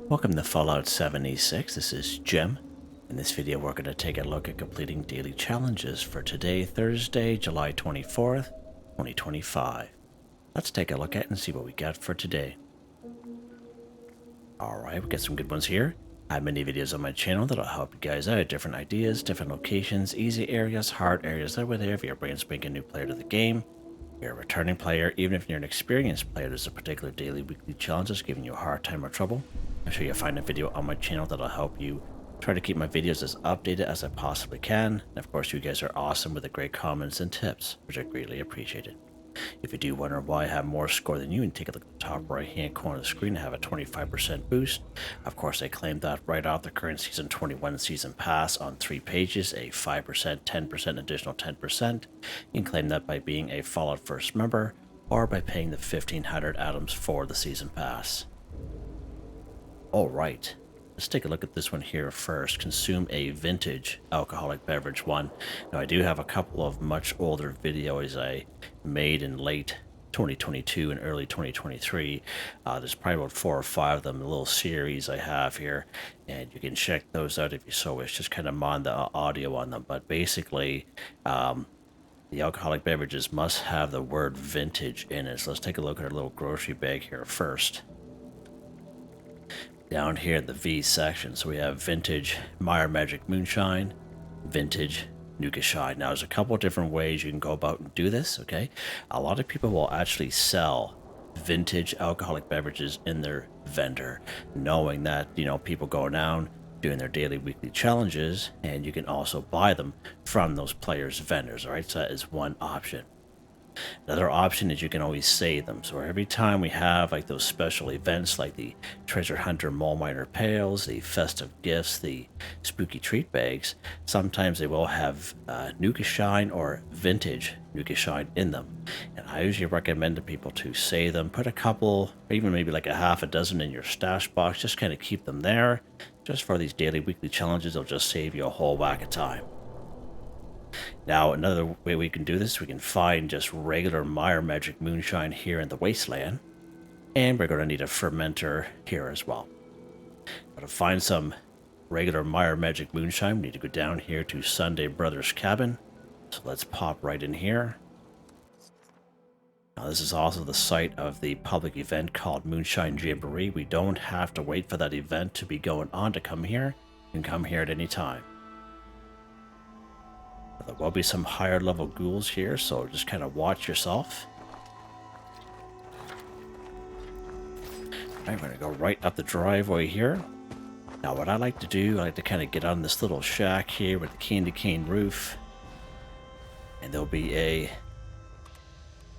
Welcome to Fallout 76. This is Jim. In this video, we're going to take a look at completing daily challenges for today, Thursday, July 24th, 2025. Let's take a look at it and see what we got for today. Alright, we got some good ones here. I have many videos on my channel that'll help you guys out. Different ideas, different locations, easy areas, hard areas. That way there, if you're a brand spanking new player to the game, you're a returning player, even if you're an experienced player, there's a particular daily, weekly challenge that's giving you a hard time or trouble. I'm sure you'll find a video on my channel that'll help you. Try to keep my videos as updated as I possibly can. And of course, you guys are awesome with the great comments and tips, which are greatly appreciated. If you do wonder why I have more score than you, and take a look at the top right hand corner of the screen, I have a 25% boost. Of course, I claimed that right off the current Season 21 Season Pass on 3 pages, a 5%, 10%, additional 10%. You can claim that by being a Fallout First member, or by paying the 1,500 atoms for the Season Pass. Alright, let's take a look at this one here first. Consume a vintage alcoholic beverage one. Now, I do have a couple of much older videos I made in late 2022 and early 2023. There's probably about 4 or 5 of them, a little series I have here, and you can check those out if you so wish. Just kind of mod the audio on them, but basically, the alcoholic beverages must have the word vintage in it. So let's take a look at our little grocery bag here first. Down here in the V section, so we have vintage Meyer Magic Moonshine, vintage Nuka Shine. Now, there's a couple of different ways you can go about and do this, okay? A lot of people will actually sell vintage alcoholic beverages in their vendor, knowing that, you know, people go down doing their daily, weekly challenges, and you can also buy them from those players' vendors, all right? So that is one option. Another option is you can always save them. So every time we have like those special events like the Treasure Hunter Mole Miner Pails, the Festive Gifts, the Spooky Treat Bags, sometimes they will have Nuka Shine or Vintage Nuka Shine in them. And I usually recommend to people to save them, put a couple, or even maybe like a half a dozen in your stash box, just kind of keep them there. Just for these daily, weekly challenges, they'll just save you a whole whack of time. Now, another way we can do this, we can find just regular Meyer Magic Moonshine here in the Wasteland. And we're going to need a fermenter here as well. But to find some regular Meyer Magic Moonshine, we need to go down here to Sunday Brothers Cabin. So let's pop right in here. Now, this is also the site of the public event called Moonshine Jamboree. We don't have to wait for that event to be going on to come here. You can come here at any time. There will be some higher level ghouls here, so just kind of watch yourself. I'm going to go right up the driveway here. Now, what I like to do, I like to kind of get on this little shack here with the candy cane roof. And there'll be a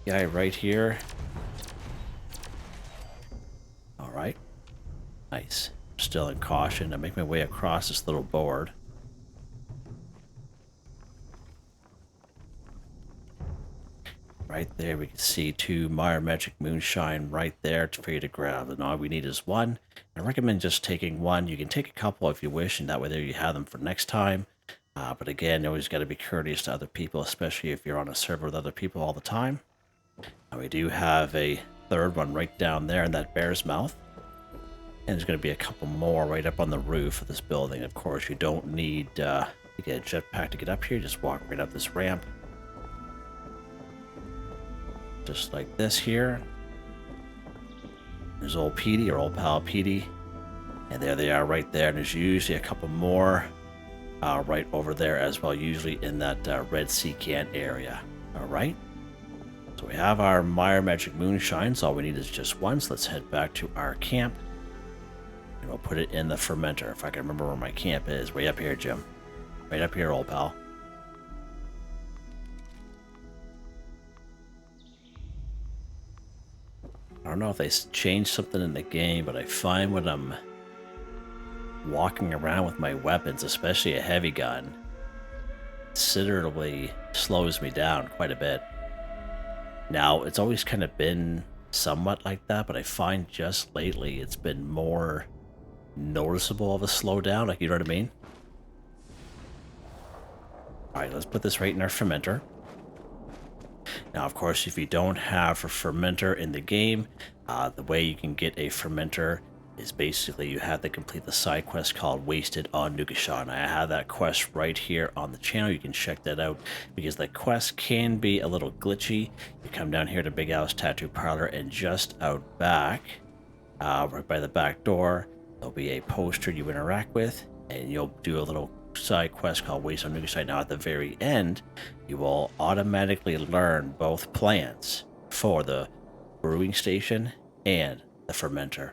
guy right here. Alright. Nice. Still in caution. I make my way across this little board. Right there, we can see 2 Meyer Magic Moonshine right there for you to grab. And all we need is 1. I recommend just taking 1. You can take a couple if you wish, and that way there you have them for next time. But again, you always got to be courteous to other people, especially if you're on a server with other people all the time. And we do have a 3rd one right down there in that bear's mouth. And there's going to be a couple more right up on the roof of this building. Of course, you don't need to get a jetpack to get up here. Just walk right up this ramp. Just like this here. There's old Petey, or old pal Petey. And there they are right there. And there's usually a couple more right over there as well, usually in that Red Sea Can area. Alright. So we have our Meyer Magic Moonshine. So all we need is just 1. So let's head back to our camp. And we'll put it in the fermenter. If I can remember where my camp is. Way up here, Jim. Right up here, old pal. I don't know if they changed something in the game, but I find when I'm walking around with my weapons, especially a heavy gun, considerably slows me down quite a bit. Now, it's always kind of been somewhat like that, but I find just lately it's been more noticeable of a slowdown, like, you know what I mean? Alright, let's put this right in our fermenter. Now, of course, if you don't have a fermenter in the game, the way you can get a fermenter is basically you have to complete the side quest called Wasted on Nugashon. I have that quest right here on the channel. You can check that out because the quest can be a little glitchy. You come down here to Big Al's Tattoo Parlor, and just out back, right by the back door, there'll be a poster you interact with, and you'll do a little side quest called Wasted on Nugashon. Now at the very end, you will automatically learn both plans for the brewing station and the fermenter.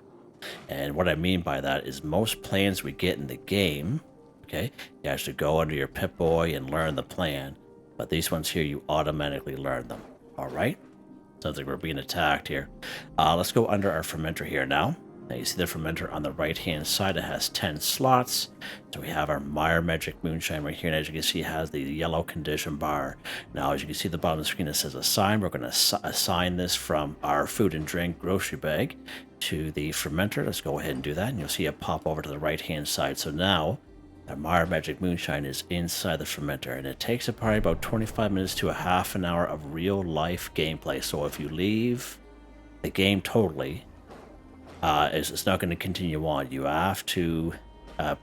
And what I mean by that is most plans we get in the game, okay, you actually go under your Pip-Boy and learn the plan, but these ones here, you automatically learn them, all right? Sounds like we're being attacked here. Let's go under our fermenter here now. Now you see the fermenter on the right-hand side. It has 10 slots. So we have our Meyer Magic Moonshine right here, and as you can see, it has the yellow condition bar. Now, as you can see at the bottom of the screen, it says assign. We're going to assign this from our food and drink grocery bag to the fermenter. Let's go ahead and do that, and you'll see it pop over to the right-hand side. So now, our Meyer Magic Moonshine is inside the fermenter, and it takes probably about 25 minutes to a half an hour of real-life gameplay. So if you leave the game totally, it's not going to continue on. You have to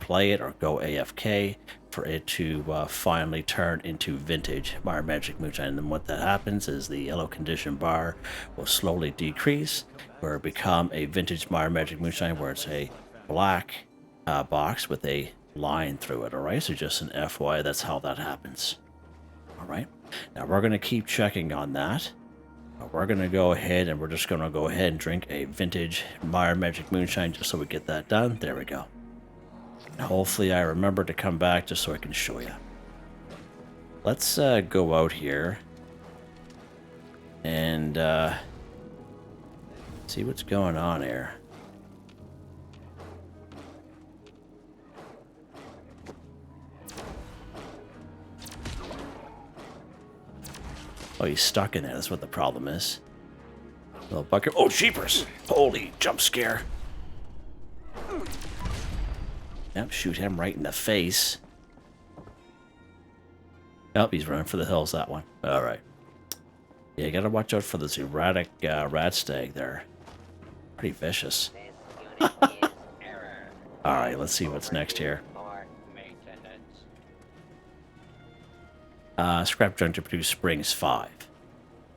play it or go AFK for it to finally turn into vintage Meyer Magic Moonshine. And then what that happens is the yellow condition bar will slowly decrease, where it become a vintage Meyer Magic Moonshine, where it's a black box with a line through it. All right, so just an FYI, that's how that happens. All right, now we're going to keep checking on that. We're going to go ahead and we're just going to go ahead and drink a vintage Meyer Magic Moonshine just so we get that done. There we go. And hopefully I remember to come back just so I can show you. Let's go out here and see what's going on here. Oh, he's stuck in there. That's what the problem is. Little bucket. Oh, jeepers! Holy jump scare. Yep, shoot him right in the face. Oh, he's running for the hills, that one. Alright. Yeah, you gotta watch out for this erratic rat stag there. Pretty vicious. Alright, let's see what's next here. Scrap junk to produce springs 5.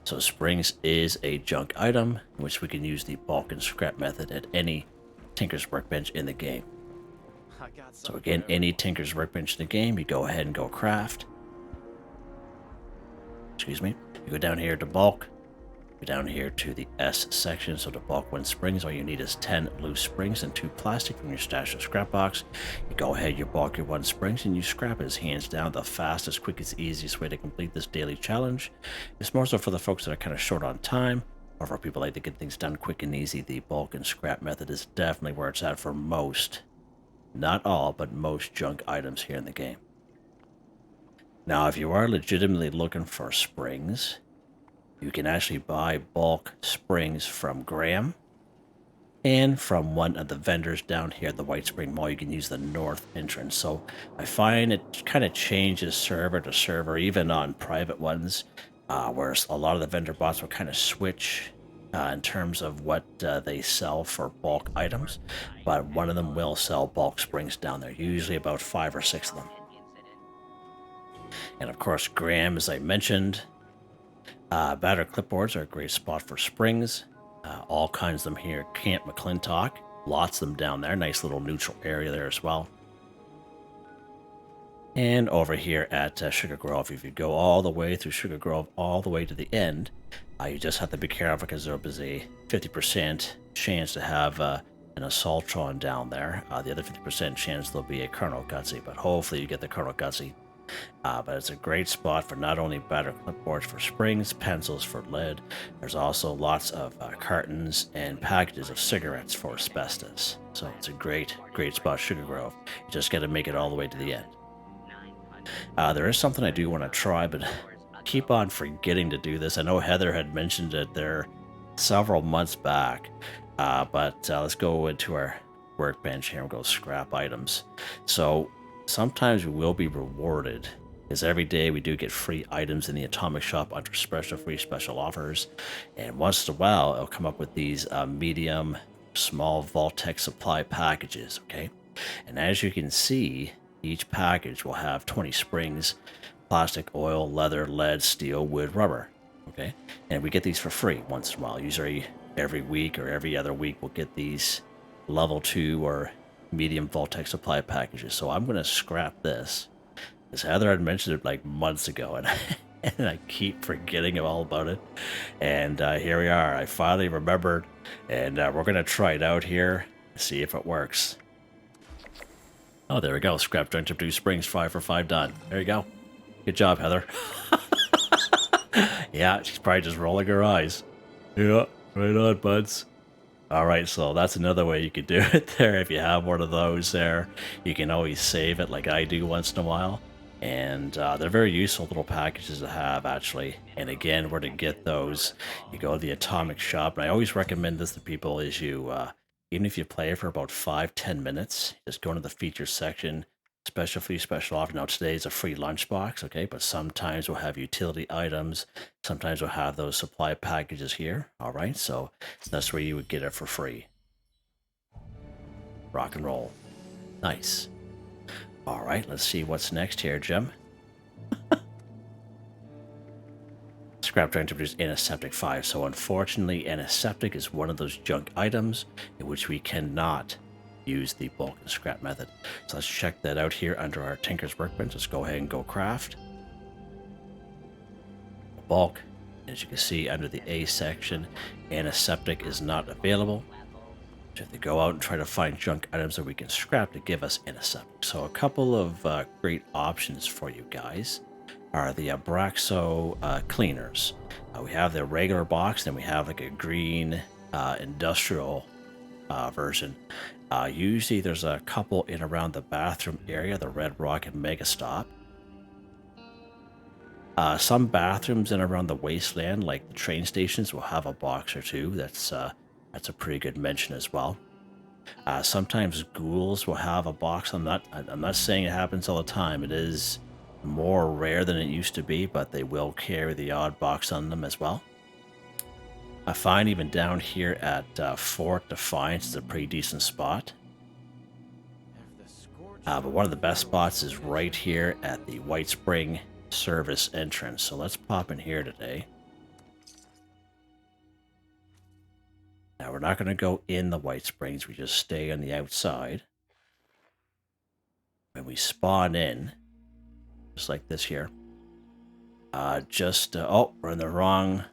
So springs is a junk item, in which we can use the bulk and scrap method at any Tinker's Workbench in the game. So again, any Tinker's Workbench in the game, you go ahead and go craft. Excuse me. You go down here to bulk. Go down here to the S section. So to bulk 1 springs, all you need is 10 loose springs and 2 plastic from your stash of scrap box. You go ahead, you bulk your 1 springs, and you scrap it. As hands down the fastest, quickest, easiest way to complete this daily challenge. It's more so for the folks that are kind of short on time, or for people like to get things done quick and easy. The bulk and scrap method is definitely where it's at for most, not all, but most junk items here in the game. Now, if you are legitimately looking for springs, you can actually buy bulk springs from Graham and from one of the vendors down here at the White Spring Mall. You can use the north entrance. So I find it kind of changes server to server, even on private ones, where a lot of the vendor bots will kind of switch in terms of what they sell for bulk items. But one of them will sell bulk springs down there, usually about 5 or 6 of them. And of course, Graham, as I mentioned, batter clipboards are a great spot for springs. All kinds of them here. Camp McClintock, lots of them down there. Nice little neutral area there as well. And over here at Sugar Grove, if you go all the way through Sugar Grove, all the way to the end, you just have to be careful because there is a 50% chance to have an Assaultron down there. The other 50% chance there'll be a Colonel Gutsy, but hopefully you get the Colonel Gutsy. But it's a great spot for not only batter clipboards for springs, pencils for lead. There's also lots of cartons and packages of cigarettes for asbestos. So it's a great spot, Sugar Grove. You just got to make it all the way to the end. There is something I do want to try, but I keep on forgetting to do this. I know Heather had mentioned it there several months back, but let's go into our workbench here and go scrap items. So sometimes we will be rewarded, because every day we do get free items in the Atomic Shop under free special offers, and once in a while it'll come up with these medium small Vault-Tec supply packages, okay? And as you can see, each package will have 20 springs, plastic, oil, leather, lead, steel, wood, rubber, okay? And we get these for free once in a while. Usually every week or every other week we'll get these level 2 or medium Vault-Tec supply packages. So I'm going to scrap this. Because Heather had mentioned it like months ago, and and I keep forgetting all about it. And here we are. I finally remembered, and we're going to try it out here, see if it works. Oh, there we go. Scrap joint to produce springs, 5 for 5 done. There you go. Good job, Heather. Yeah, she's probably just rolling her eyes. Yeah, right on, buds. All right, so that's another way you could do it there. If you have one of those there, you can always save it like I do once in a while. And they're very useful little packages to have, actually. And again, where to get those, you go to the Atomic Shop. And I always recommend this to people is you, even if you play for about 5-10 minutes, just go into the features section, special free, special offer. Now today's a free lunchbox, okay? But sometimes we'll have utility items. Sometimes we'll have those supply packages here, all right? So that's where you would get it for free. Rock and roll. Nice. All right, let's see what's next here, Jim. Scrap trying to produce Antiseptic 5. So unfortunately, Antiseptic is one of those junk items in which we cannot use the bulk and scrap method. So let's check that out here under our Tinker's Workbench. Let's go ahead and go craft. Bulk. As you can see under the A section, Antiseptic is not available. So if they go out and try to find junk items that we can scrap to give us Antiseptic. So a couple of great options for you guys are the Abraxo cleaners. We have the regular box, then we have like a green industrial version. Usually there's a couple in around the bathroom area, the Red Rock and Mega Stop. Some bathrooms in around the wasteland, like the train stations, will have a box or two. That's a pretty good mention as well. Sometimes ghouls will have a box. I'm not saying it happens all the time. It is more rare than it used to be, but they will carry the odd box on them as well. I find even down here at Fort Defiance is a pretty decent spot. But one of the best spots is right here at the White Spring service entrance. So let's pop in here today. Now, we're not going to go in the White Springs. We just stay on the outside. When we spawn in, just like this here. Oh, we're in the wrong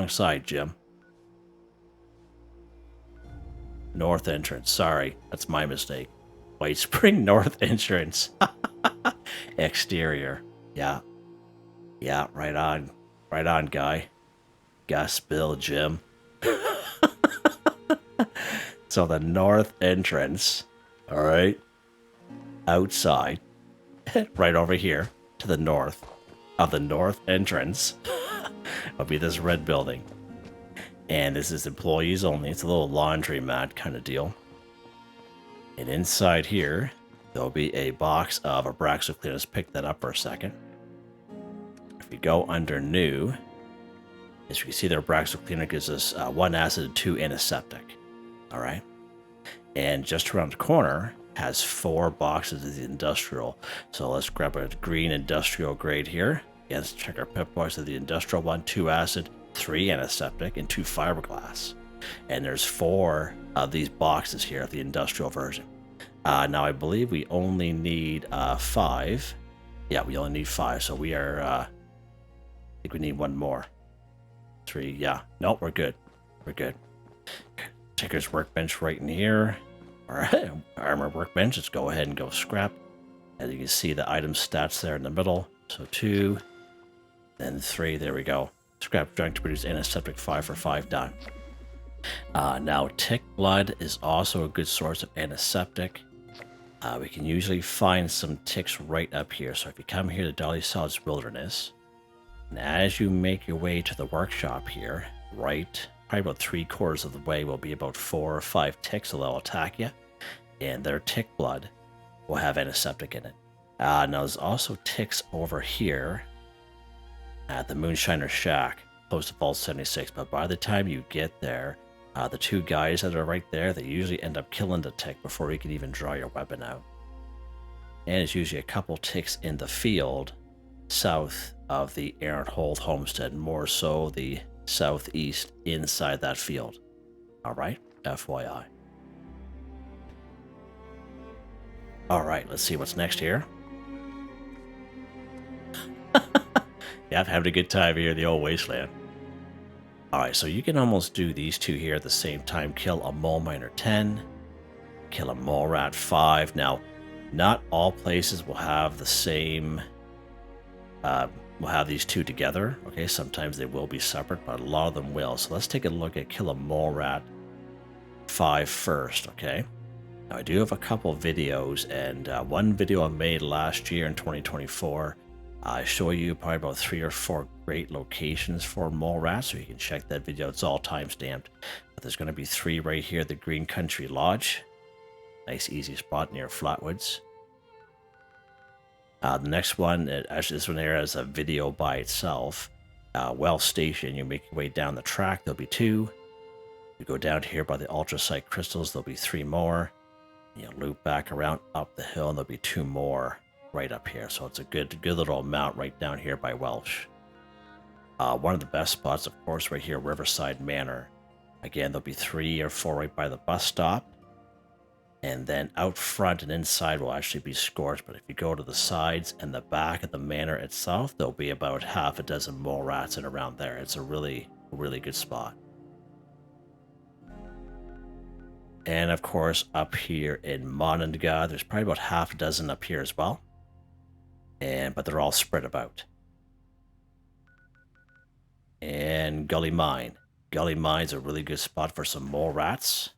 side, Jim. North entrance. Sorry, that's my mistake. White Spring North entrance. Exterior. Yeah. Yeah, right on. Right on, guy. Gas bill, Jim. So the north entrance, all right, outside, right over here to the north of the north entrance will be this red building. And this is employees only. It's a little laundromat kind of deal. And inside here, there'll be a box of Abraxo cleaners. Pick that up for a second. If we go under new, as you can see, their Abraxo cleaner gives us 1 acid and 2 antiseptic. All right. And just around the corner has 4 boxes of the industrial. So let's grab a green industrial grade here. Again, let's check our pip box of the industrial one: 2 acid, 3 antiseptic, and 2 fiberglass. And there's 4 of these boxes here of the industrial version. Now I believe we only need 5. Yeah, we only need 5. So we are, I think we need 1 more. 3, yeah. Nope, we're good. We're good. Tinker's Workbench right in here. All right, Armor Workbench. Let's go ahead and go scrap. As you can see, the item stats there in the middle. So 2, then 3. There we go. Scrap junk to produce Antiseptic 5 for 5 done. Now, tick blood is also a good source of antiseptic. We can usually find some ticks right up here. So if you come here to Dolly Solids Wilderness, and as you make your way to the workshop here, right, probably about 3/4 of the way will be about 4 or 5 ticks that will attack you. And their tick blood will have antiseptic in it. Now there's also ticks over here at the Moonshiner Shack, close to Vault 76. But by the time you get there, The two guys that are right there, they usually end up killing the tick before you can even draw your weapon out. And it's usually a couple ticks in the field south of the Errant Hold homestead, more so the southeast inside that field. Alright, FYI. Alright, let's see what's next here. Yeah, I'm having a good time here in the old wasteland. Alright, so you can almost do these two here at the same time. Kill a mole miner 10, kill a mole rat 5. Now, not all places will have the same, will have these two together. Okay, sometimes they will be separate, but a lot of them will. So let's take a look at kill a mole rat 5 first, okay? Now, I do have a couple videos, and one video I made last year in 2024, I show you probably about 3 or 4 great locations for mole rats, so you can check that video. It's all time-stamped. But there's going to be 3 right here, the Green Country Lodge. Nice, easy spot near Flatwoods. The next one, actually this one here has a video by itself. Well Station, you make your way down the track, there'll be 2. You go down here by the Ultrasite Crystals, there'll be 3 more. You loop back around up the hill, and there'll be 2 more right up here. So it's a good little amount right down here by Welsh. One of the best spots, of course, right here, Riverside Manor. Again, there'll be 3 or 4 right by the bus stop. And then out front and inside will actually be scorched. But if you go to the sides and the back of the manor itself, there'll be about half a dozen mole rats in around there. It's a really good spot. And of course, up here in Monongah, there's probably about half a dozen up here as well. But they're all spread about. And Gully Mine. Gully Mine's a really good spot for some mole rats.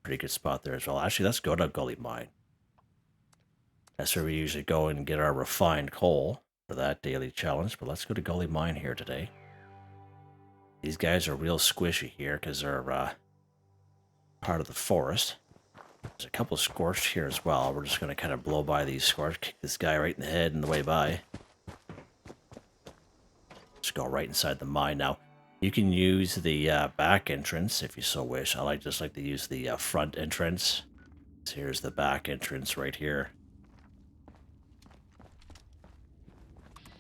Pretty good spot there as well. Actually, let's go to Gully Mine. That's where we usually go and get our refined coal for that daily challenge. But let's go to Gully Mine here today. These guys are real squishy here because they're part of the forest. There's a couple scorched here as well. We're just going to kind of blow by these scorched, kick this guy right in the head on the way by. Just go right inside the mine. Now, you can use the back entrance if you so wish. I just like to use the front entrance. So here's the back entrance right here.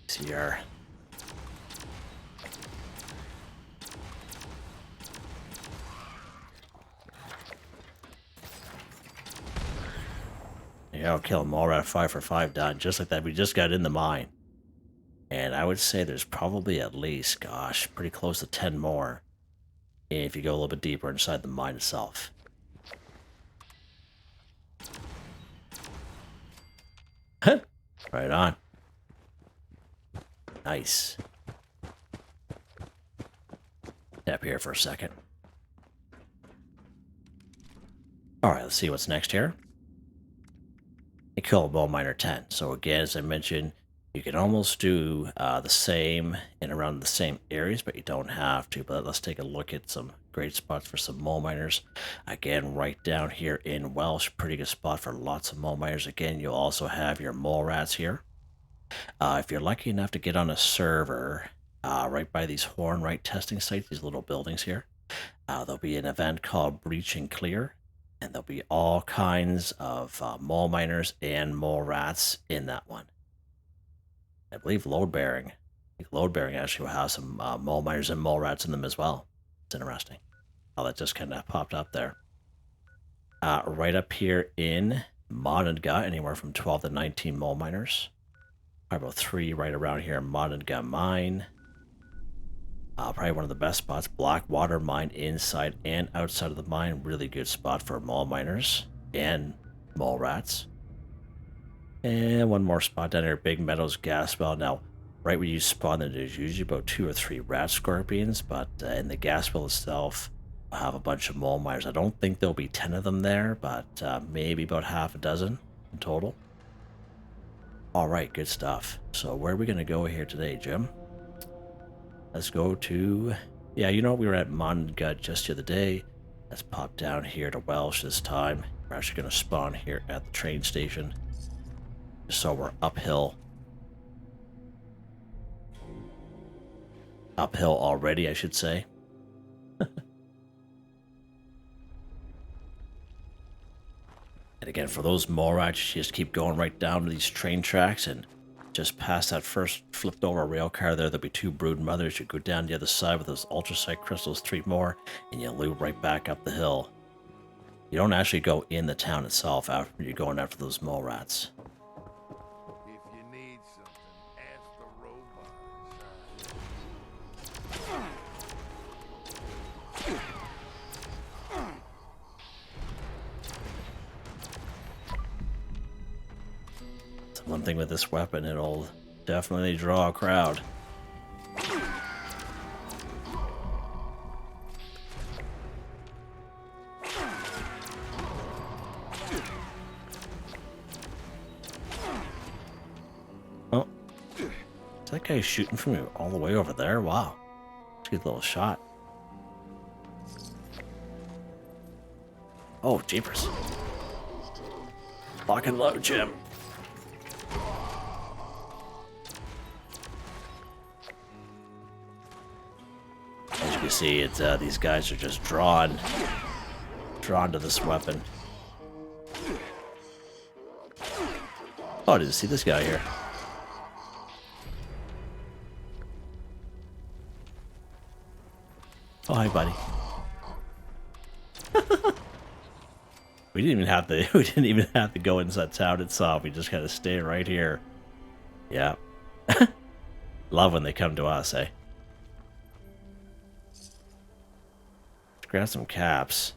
See our yeah, I'll kill them all right, 5 for 5 done. Just like that, we just got in the mine. And I would say there's probably at least, gosh, pretty close to 10 more if you go a little bit deeper inside the mine itself. Right on. Nice. Step here for a second. Alright, let's see what's next here. I kill a mole miner 10. So again, as I mentioned, you can almost do the same in around the same areas, but you don't have to. But let's take a look at some great spots for some mole miners. Again, right down here in Welsh, pretty good spot for lots of mole miners. Again, you'll also have your mole rats here. If you're lucky enough to get on a server right by these Hornwright testing sites, these little buildings here, there'll be an event called Breach and Clear. And there'll be all kinds of mole miners and mole rats in that one. I believe load bearing. I think load bearing actually will have some mole miners and mole rats in them as well. It's interesting how that just kind of popped up there. Right up here in Monongah, anywhere from 12 to 19 mole miners. Probably about 3 right around here in Monongah Mine. Probably one of the best spots, Blackwater Mine, inside and outside of the mine. Really good spot for mole miners and mole rats. And one more spot down here, Big Meadows gas well. Now, right where you spawn, there's usually about 2 or 3 rat scorpions, but in the gas well itself, I'll have a bunch of mole miners. I don't think there'll be 10 of them there, but maybe about half a dozen in total. All right, good stuff. So where are we going to go here today, Jim? Let's go to, yeah, you know, we were at Monongah just the other day. Let's pop down here to Welsh this time. We're actually going to spawn here at the train station. So we're uphill. Uphill already, I should say. And again, for those mole rats, you just keep going right down to these train tracks, and just past that first flipped over rail car there, there'll be 2 brood mothers. You go down the other side with those ultracite crystals, 3 more, and you loop right back up the hill. You don't actually go in the town itself after you're going after those mole rats. If you need something, ask the robot. One thing with this weapon, it'll definitely draw a crowd. Oh, is that guy shooting from you all the way over there? Wow, it's a good little shot. Oh, jeepers. Lock and load, Jim. As you can see, it's these guys are just drawn to this weapon. Oh, I didn't see this guy here. Oh, hi, buddy. We didn't even have to go inside town itself. We just gotta stay right here. Yeah. Love when they come to us, eh? Grab some caps.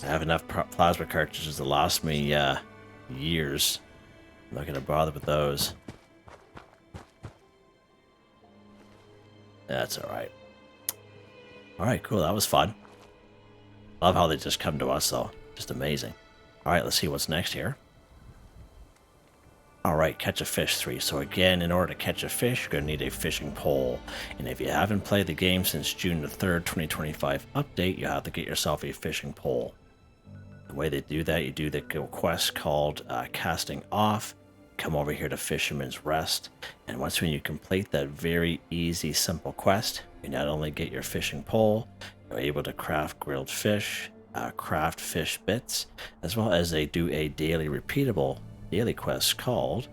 I have enough plasma cartridges to last me years. I'm not gonna bother with those. That's alright. Alright, cool. That was fun. Love how they just come to us, though. Just amazing. Alright, let's see what's next here. Alright, catch a fish 3. So again, in order to catch a fish, you're going to need a fishing pole. And if you haven't played the game since June the 3rd, 2025 update, you have to get yourself a fishing pole. The way they do that, you do the quest called Casting Off. Come over here to Fisherman's Rest. And once when you complete that very easy, simple quest, you not only get your fishing pole, you're able to craft grilled fish, craft fish bits, as well as they do a daily repeatable daily quest called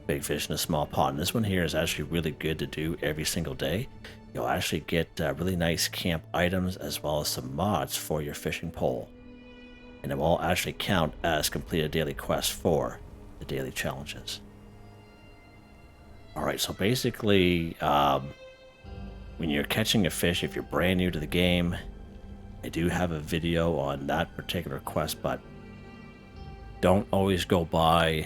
Big Fish in a Small Pond. This one here is actually really good to do every single day. You'll actually get really nice camp items as well as some mods for your fishing pole. And it will actually count as completed daily quests for the daily challenges. Alright, so basically, when you're catching a fish, if you're brand new to the game, I do have a video on that particular quest, but don't always go by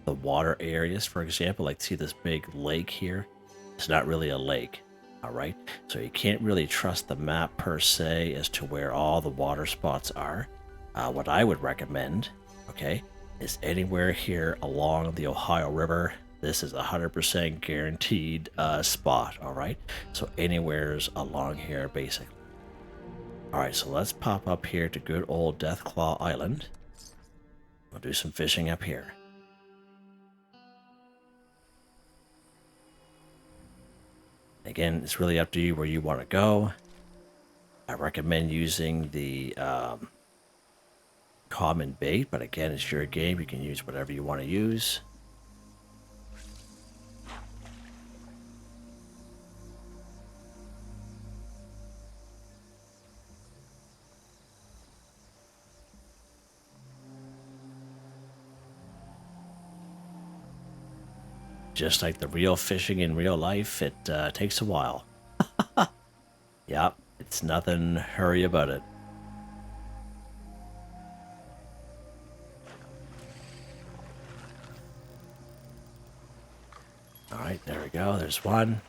the water areas. For example, like see this big lake here? It's not really a lake, alright? So you can't really trust the map per se as to where all the water spots are. What I would recommend, okay, is anywhere here along the Ohio River. This is 100% guaranteed spot, alright? So anywhere's along here, basically. Alright, so let's pop up here to good old Deathclaw Island. We'll do some fishing up here. Again, it's really up to you where you want to go. I recommend using the common bait, but again, it's your game. You can use whatever you want to use. Just like the real fishing in real life, it takes a while. Yep, it's nothing hurry about it. Alright, there we go. There's one.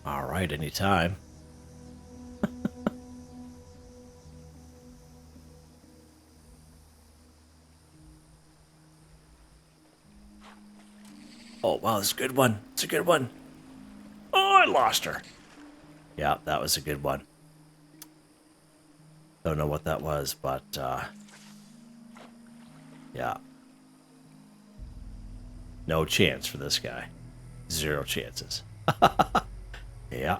Alright, anytime. Oh, wow, it's a good one. It's a good one. Oh, I lost her. Yeah, that was a good one. Don't know what that was, but yeah. No chance for this guy. 0 chances. Yeah.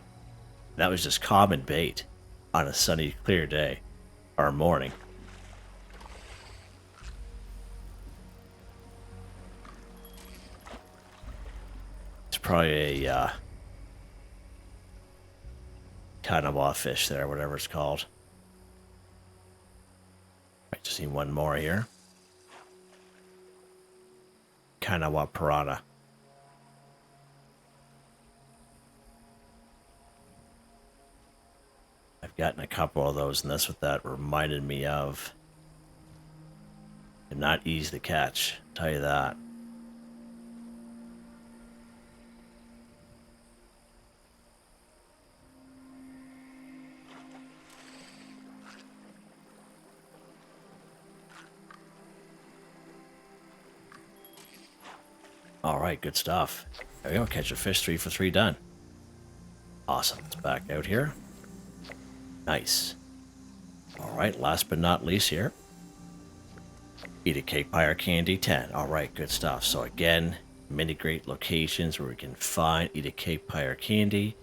That was just common bait on a sunny, clear day or morning. It's probably a kind of off fish there, whatever it's called. I just need one more here. Kind of what piranha. I've gotten a couple of those, and that's what that reminded me of. They're not easy to catch, I'll tell you that. All right, good stuff. There we go. Catch a fish, 3 for 3 done. Awesome. Let's back out here. Nice. All right, last but not least here. Eat a cake pie or candy, 10. All right, good stuff. So again, many great locations where we can find eat a cake pie or candy.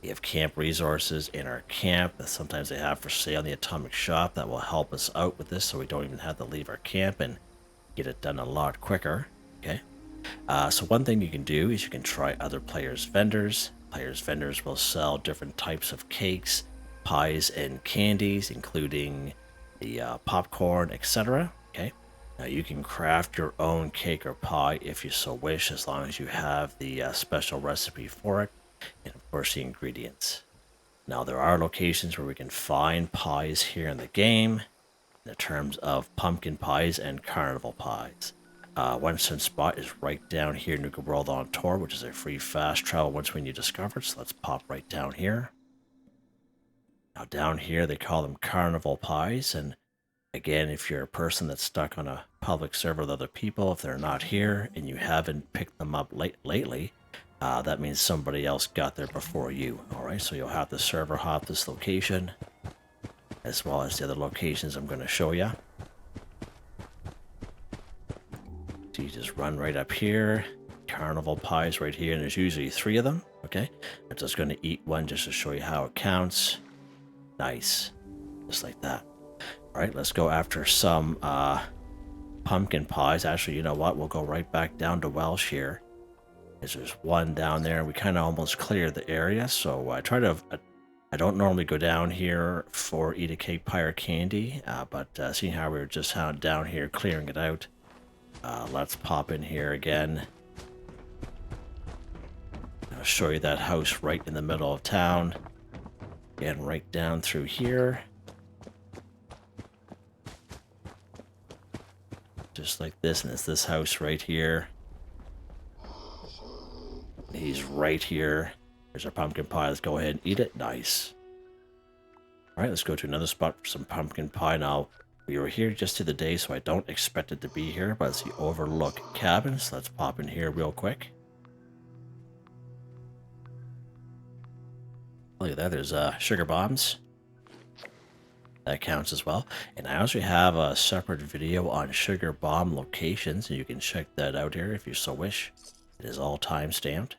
We have camp resources in our camp that sometimes they have for sale in the Atomic Shop that will help us out with this so we don't even have to leave our camp and get it done a lot quicker. Okay. So one thing you can do is you can try other players' vendors. Players' vendors will sell different types of cakes, pies, and candies, including the popcorn, etc. Okay. Now you can craft your own cake or pie if you so wish, as long as you have the special recipe for it, and of course the ingredients. Now there are locations where we can find pies here in the game, in terms of pumpkin pies and carnival pies. One certain spot is right down here, Nuka World on Tour, which is a free fast travel once we need to discover it. So let's pop right down here. Now down here, they call them carnival pies. And again, if you're a person that's stuck on a public server with other people, if they're not here and you haven't picked them up lately, that means somebody else got there before you. All right, so you'll have to server hop this location, as well as the other locations I'm going to show you. So you just run right up here, carnival pies right here, and there's usually 3 of them. Okay, I'm just going to eat one just to show you how it counts. Nice, just like that. All right, let's go after some pumpkin pies. Actually, you know what? We'll go right back down to Welsh here. There's one down there. We kind of almost cleared the area, so I try to. I don't normally go down here for eat a cake pie or candy, but seeing how we were just down here clearing it out, let's pop in here again. I'll show you that house right in the middle of town. And right down through here. Just like this, and it's this house right here. He's right here. There's our pumpkin pie. Let's go ahead and eat it. Nice. All right, let's go to another spot for some pumpkin pie. Now, we were here just to the day, so I don't expect it to be here, but it's the Overlook Cabin, so let's pop in here real quick. Look at that, there's sugar bombs. That counts as well. And I also have a separate video on sugar bomb locations, and you can check that out here if you so wish. It is all time-stamped.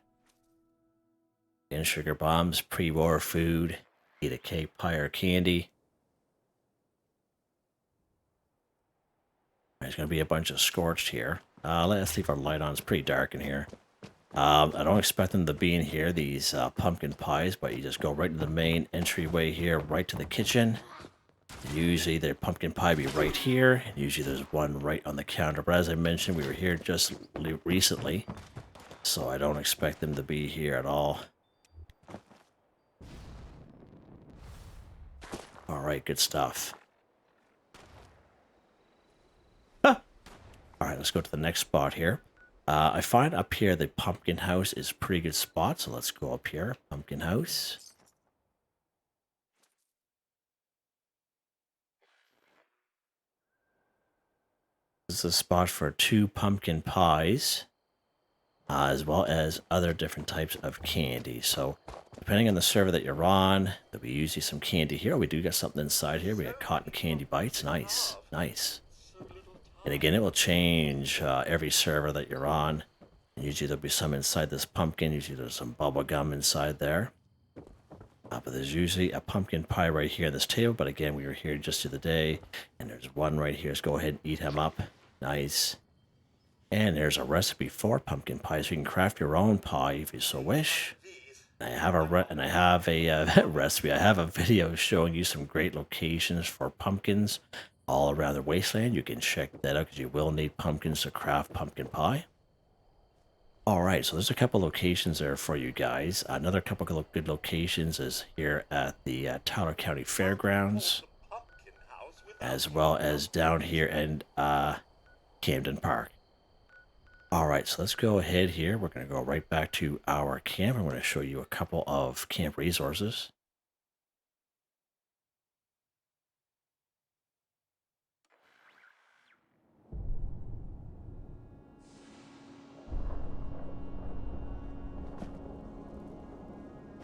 And sugar bombs, pre-war food, eat a cake, pie, or candy. There's going to be a bunch of scorched here. Let's leave our light on. It's pretty dark in here. I don't expect them to be in here, these pumpkin pies, but you just go right to the main entryway here, right to the kitchen. Usually their pumpkin pie be right here, and usually there's one right on the counter. But as I mentioned, we were here just recently, so I don't expect them to be here at all. All right, good stuff. Ah. All right, let's go to the next spot here. I find up here the pumpkin house is a pretty good spot, so let's go up here. Pumpkin house. This is a spot for 2 pumpkin pies. as well as other different types of candy. So depending on the server that you're on, there'll be usually some candy here. We do got something inside here. We got cotton candy bites. Nice, nice. And again, it will change every server that you're on. And usually there'll be some inside this pumpkin. Usually there's some bubble gum inside there. But there's usually a pumpkin pie right here on this table. But again, we were here just the other day, and there's one right here. Let's go ahead and eat him up. Nice. And there's a recipe for pumpkin pie, so you can craft your own pie if you so wish. I have a recipe. I have a video showing you some great locations for pumpkins all around the wasteland. You can check that out because you will need pumpkins to craft pumpkin pie. All right, so there's a couple locations there for you guys. Another couple of good locations is here at the Tyler County Fairgrounds, as well as down here in Camden Park. All right, so let's go ahead here. We're going to go right back to our camp. I'm going to show you a couple of camp resources.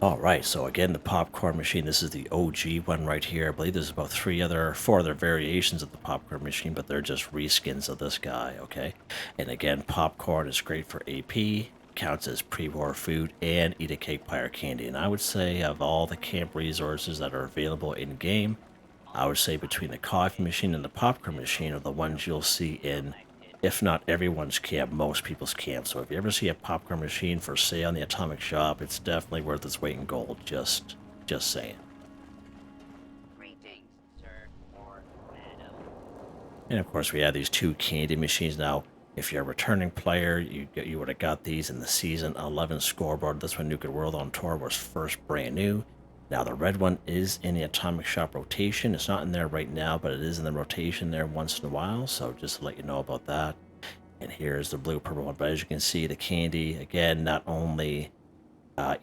All right, so again, the popcorn machine. This is the OG one right here. I believe there's about four other variations of the popcorn machine, but they're just reskins of this guy, okay? And again, popcorn is great for AP, counts as pre-war food, and eat a cake pie or candy. And I would say of all the camp resources that are available in-game, I would say between the coffee machine and the popcorn machine are the ones you'll see in, if not everyone's camp, most people's camp. So if you ever see a popcorn machine for sale in the Atomic Shop, it's definitely worth its weight in gold. Just saying. Greetings, sir or madam. And of course, we have these two candy machines now. If you're a returning player, you would have got these in the Season 11 scoreboard. This one, Nuka World on Tour, was first brand new. Now, the red one is in the Atomic Shop rotation. It's not in there right now, but it is in the rotation there once in a while. So just to let you know about that. And here's the blue purple one. But as you can see, the candy, again, not only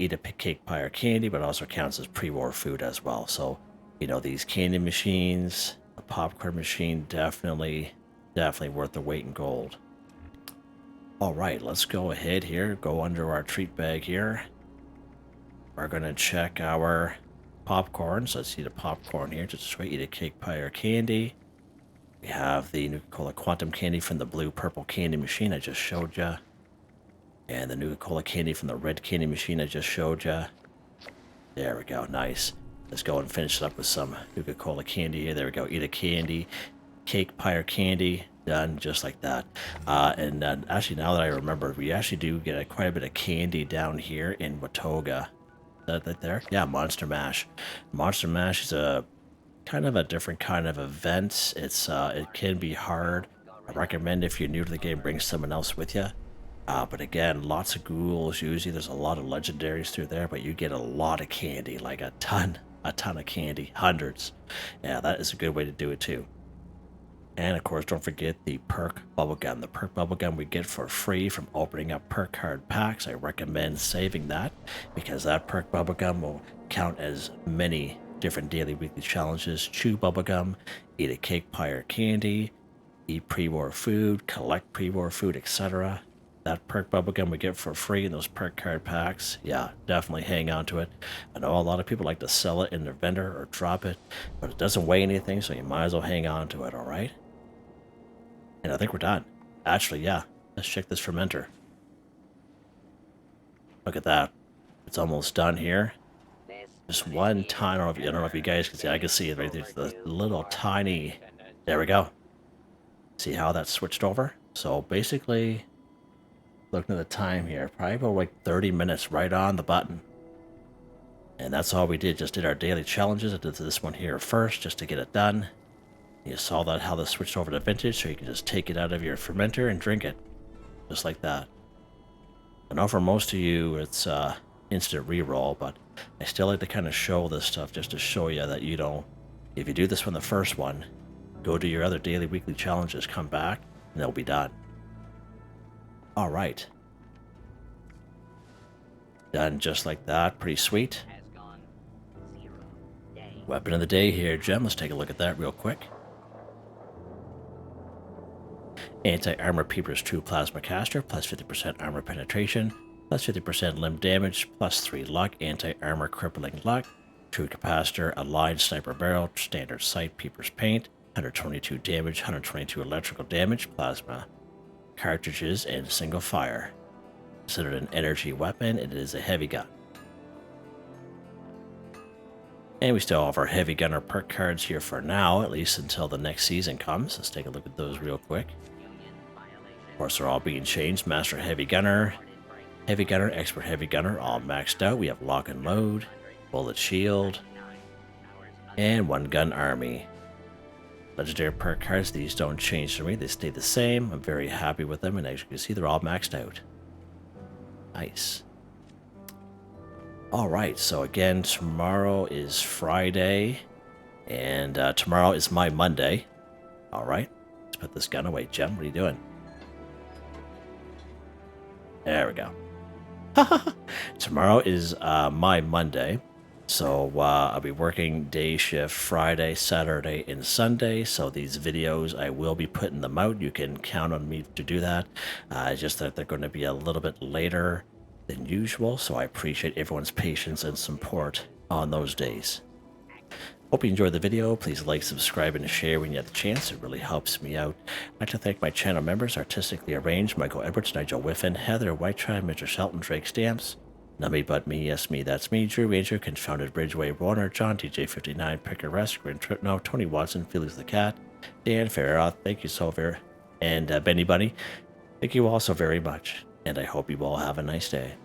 eat a cake pie or candy, but also counts as pre-war food as well. So, you know, these candy machines, the popcorn machine, definitely worth the weight in gold. All right, let's go ahead here, go under our treat bag here. We're going to check our popcorn. So let's see the popcorn here. Just eat a cake pie or candy. We have the Nuka-Cola Quantum Candy from the blue purple candy machine I just showed you. And the Nuka-Cola candy from the red candy machine I just showed you. There we go, nice. Let's go and finish it up with some Nuka-Cola candy here. There we go, eat a candy, cake pie or candy. Done just like that. And actually, now that I remember, we actually do get quite a bit of candy down here in Watoga. That there? Yeah, Monster Mash. Monster Mash is a kind of a different kind of event. It can be hard. I recommend if you're new to the game, bring someone else with you. But again, lots of ghouls. Usually there's a lot of legendaries through there, but you get a lot of candy, like a ton of candy, hundreds. Yeah, that is a good way to do it too. And of course, don't forget the Perk Bubblegum. The Perk Bubblegum we get for free from opening up Perk card packs. I recommend saving that because that Perk Bubblegum will count as many different daily, weekly challenges. Chew bubblegum, eat a cake pie or candy, eat pre-war food, collect pre-war food, etc. That Perk Bubblegum we get for free in those Perk card packs. Yeah, definitely hang on to it. I know a lot of people like to sell it in their vendor or drop it, but it doesn't weigh anything, so you might as well hang on to it, alright? And I think we're done. Actually, yeah. Let's check this fermenter. Look at that. It's almost done here. Just one tiny, I don't know if you guys can see. I can see it right there. The little tiny. There we go. See how that switched over? So basically, looking at the time here, probably about like 30 minutes right on the button. And that's all we did. Just did our daily challenges. I did this one here first just to get it done. You saw that how this switched over to vintage, so you can just take it out of your fermenter and drink it. Just like that. I know for most of you it's instant reroll, but I still like to kind of show this stuff just to show you that, you know, if you do this one the first one, go do your other daily, weekly challenges, come back, and they'll be done. Alright. Done just like that. Pretty sweet. Weapon of the day here, Gem. Let's take a look at that real quick. Anti-Armor Peepers 2 Plasma Caster, plus 50% armor penetration, plus 50% limb damage, plus 3 luck, anti-armor crippling luck, true capacitor, aligned sniper barrel, standard sight, Peepers paint, 122 damage, 122 electrical damage, plasma cartridges, and single fire. Considered an energy weapon, it is a heavy gun. And we still have our heavy gunner perk cards here for now, at least until the next season comes. Let's take a look at those real quick. Of course, they're all being changed. Master Heavy Gunner, Expert Heavy Gunner, all maxed out. We have Lock and Load, Bullet Shield, and One Gun Army. Legendary perk cards, these don't change for me. They stay the same. I'm very happy with them, and as you can see, they're all maxed out. Nice. Alright, so again, tomorrow is Friday, and tomorrow is my Monday. Alright, let's put this gun away. Jem, what are you doing? There we go. Tomorrow is my Monday, so I'll be working day shift Friday, Saturday, and Sunday. So these videos, I will be putting them out. You can count on me to do that. Just that they're going to be a little bit later than usual, so I appreciate everyone's patience and support on those days. Hope you enjoyed the video. Please like, subscribe, and share when you have the chance. It really helps me out. I'd like to thank my channel members, Artistically Arranged, Michael Edwards, Nigel Wiffen, Heather, Whitetribe, Mr. Shelton, Drake Stamps, NotMeButMeYesMeThatsMe, Drew Ranger, Confoundedbridge, Waywarner, John, DJ59, Picquerist, Gwen Trutnau, Tony Watson, FelixTheKat, Dan, Ferreira, thank you so very, and Benny Bunny, thank you all so very much, and I hope you all have a nice day.